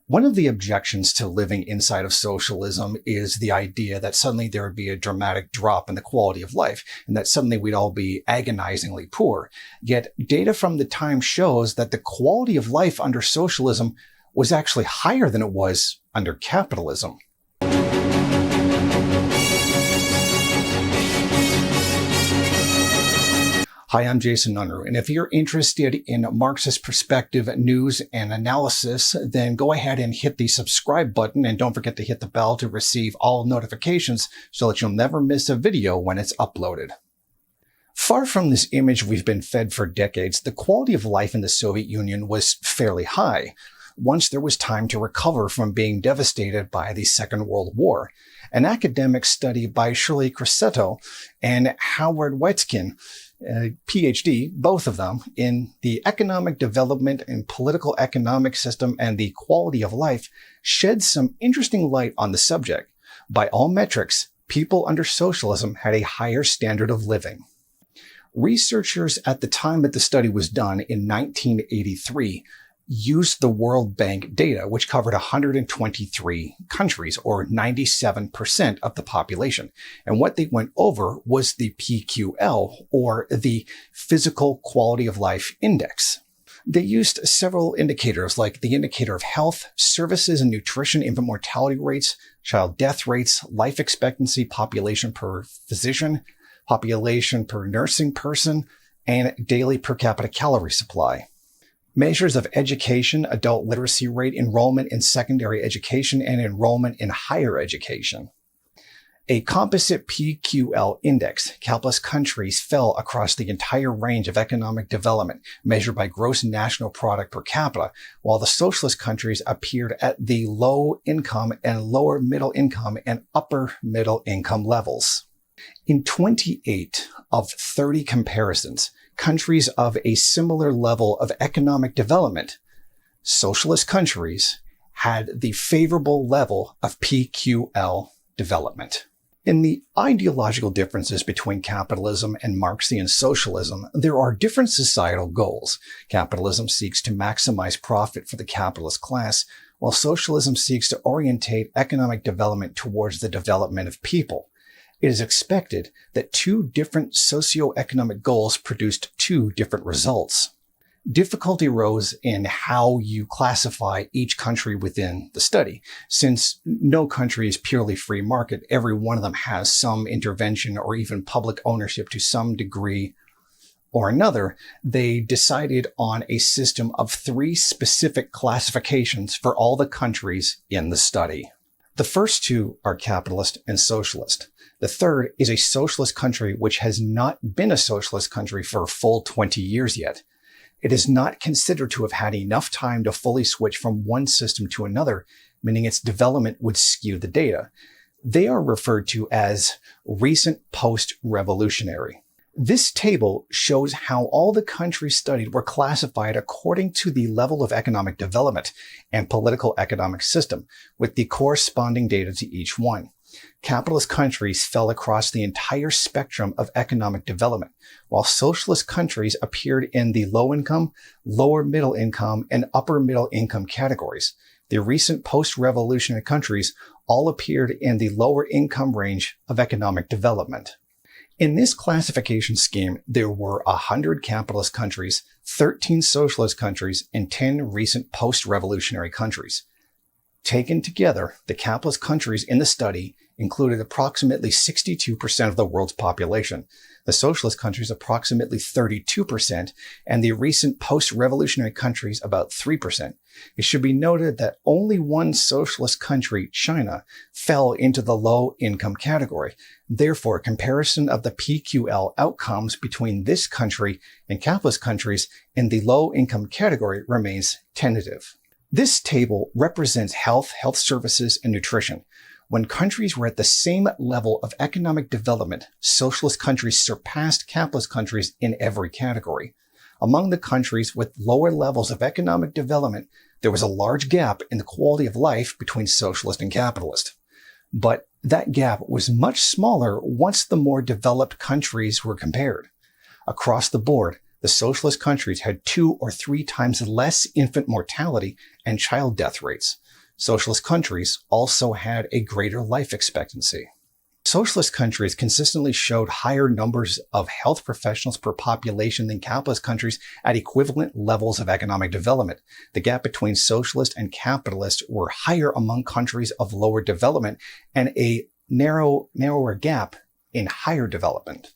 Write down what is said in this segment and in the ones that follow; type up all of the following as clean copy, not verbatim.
One of the objections to living inside of socialism is the idea that suddenly there would be a dramatic drop in the quality of life and that suddenly we'd all be agonizingly poor. Yet data from the time shows that the quality of life under socialism was actually higher than it was under capitalism. Hi, I'm Jason Unruhe, and if you're interested in Marxist perspective news and analysis, then go ahead and hit the subscribe button, and don't forget to hit the bell to receive all notifications so that you'll never miss a video when it's uploaded. Far from this image we've been fed for decades, the quality of life in the Soviet Union was fairly high, once there was time to recover from being devastated by the Second World War. An academic study by Shirley Crescetto and Howard Wetzkin, PhD, both of them, in the economic development and political economic system and the quality of life, shed some interesting light on the subject. By all metrics, people under socialism had a higher standard of living. Researchers at the time that the study was done in 1983 used the World Bank data, which covered 123 countries, or 97% of the population. And what they went over was the PQL, or the Physical Quality of Life Index. They used several indicators, like the indicator of health, services and nutrition, infant mortality rates, child death rates, life expectancy, population per physician, population per nursing person, and daily per capita calorie supply. Measures of education, adult literacy rate, enrollment in secondary education, and enrollment in higher education. A composite PQL index, capitalist countries fell across the entire range of economic development measured by gross national product per capita, while the socialist countries appeared at the low income and lower middle income and upper middle income levels. In 28 of 30 comparisons, countries of a similar level of economic development, socialist countries had the favorable level of PQL development. In the ideological differences between capitalism and Marxian socialism, there are different societal goals. Capitalism seeks to maximize profit for the capitalist class, while socialism seeks to orientate economic development towards the development of people. It is expected that two different socioeconomic goals produced two different results. Difficulty arose in how you classify each country within the study. Since no country is purely free market, every one of them has some intervention or even public ownership to some degree or another. They decided on a system of three specific classifications for all the countries in the study. The first two are capitalist and socialist. The third is a socialist country which has not been a socialist country for a full 20 years yet. It is not considered to have had enough time to fully switch from one system to another, meaning its development would skew the data. They are referred to as recent post-revolutionary. This table shows how all the countries studied were classified according to the level of economic development and political economic system, with the corresponding data to each one. Capitalist countries fell across the entire spectrum of economic development, while socialist countries appeared in the low-income, lower middle income, and upper middle income categories. The recent post-revolutionary countries all appeared in the lower income range of economic development. In this classification scheme, there were 100 capitalist countries, 13 socialist countries, and 10 recent post-revolutionary countries. Taken together, the capitalist countries in the study included approximately 62% of the world's population, the socialist countries approximately 32%, and the recent post-revolutionary countries about 3%. It should be noted that only one socialist country, China, fell into the low-income category. Therefore, comparison of the PQL outcomes between this country and capitalist countries in the low-income category remains tentative. This table represents health services, and nutrition. When countries were at the same level of economic development, socialist countries surpassed capitalist countries in every category. Among the countries with lower levels of economic development, there was a large gap in the quality of life between socialist and capitalist. But that gap was much smaller once the more developed countries were compared. Across the board, The socialist countries had 2 or 3 times less infant mortality and child death rates. Socialist countries also had a greater life expectancy. Socialist countries consistently showed higher numbers of health professionals per population than capitalist countries at equivalent levels of economic development. The gap between socialist and capitalist were higher among countries of lower development and a narrower gap in higher development.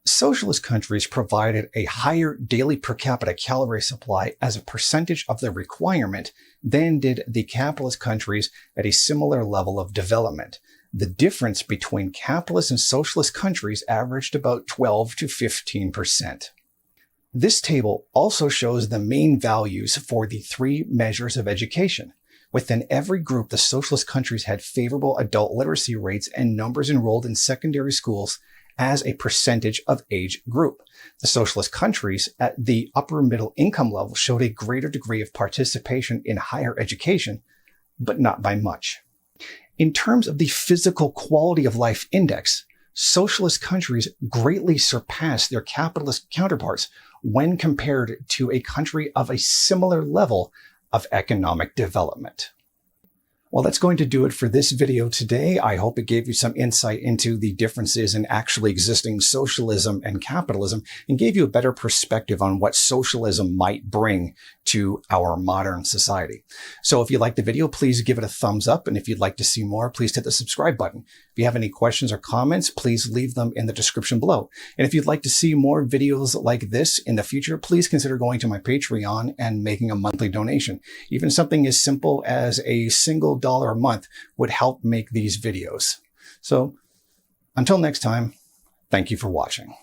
Socialist countries provided a higher daily per capita calorie supply as a percentage of the requirement than did the capitalist countries at a similar level of development. The difference between capitalist and socialist countries averaged about 12 to 15%. This table also shows the main values for the 3 measures of education. Within every group, the socialist countries had favorable adult literacy rates and numbers enrolled in secondary schools as a percentage of age group. The socialist countries at the upper middle income level showed a greater degree of participation in higher education, but not by much. In terms of the physical quality of life index, socialist countries greatly surpassed their capitalist counterparts when compared to a country of a similar level of economic development. Well, that's going to do it for this video today. I hope it gave you some insight into the differences in actually existing socialism and capitalism and gave you a better perspective on what socialism might bring to our modern society. So if you liked the video, please give it a thumbs up. And if you'd like to see more, please hit the subscribe button. If you have any questions or comments, please leave them in the description below. And if you'd like to see more videos like this in the future, please consider going to my Patreon and making a monthly donation. Even something as simple as a single $1 a month would help make these videos. So until next time, thank you for watching.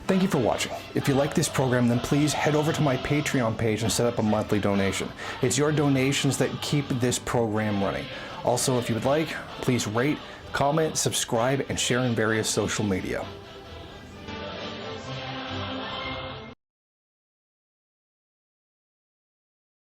Thank you for watching. If you like this program, then please head over to my Patreon page and set up a monthly donation. It's your donations that keep this program running. Also, if you would like, please rate, comment, subscribe, and share in various social media.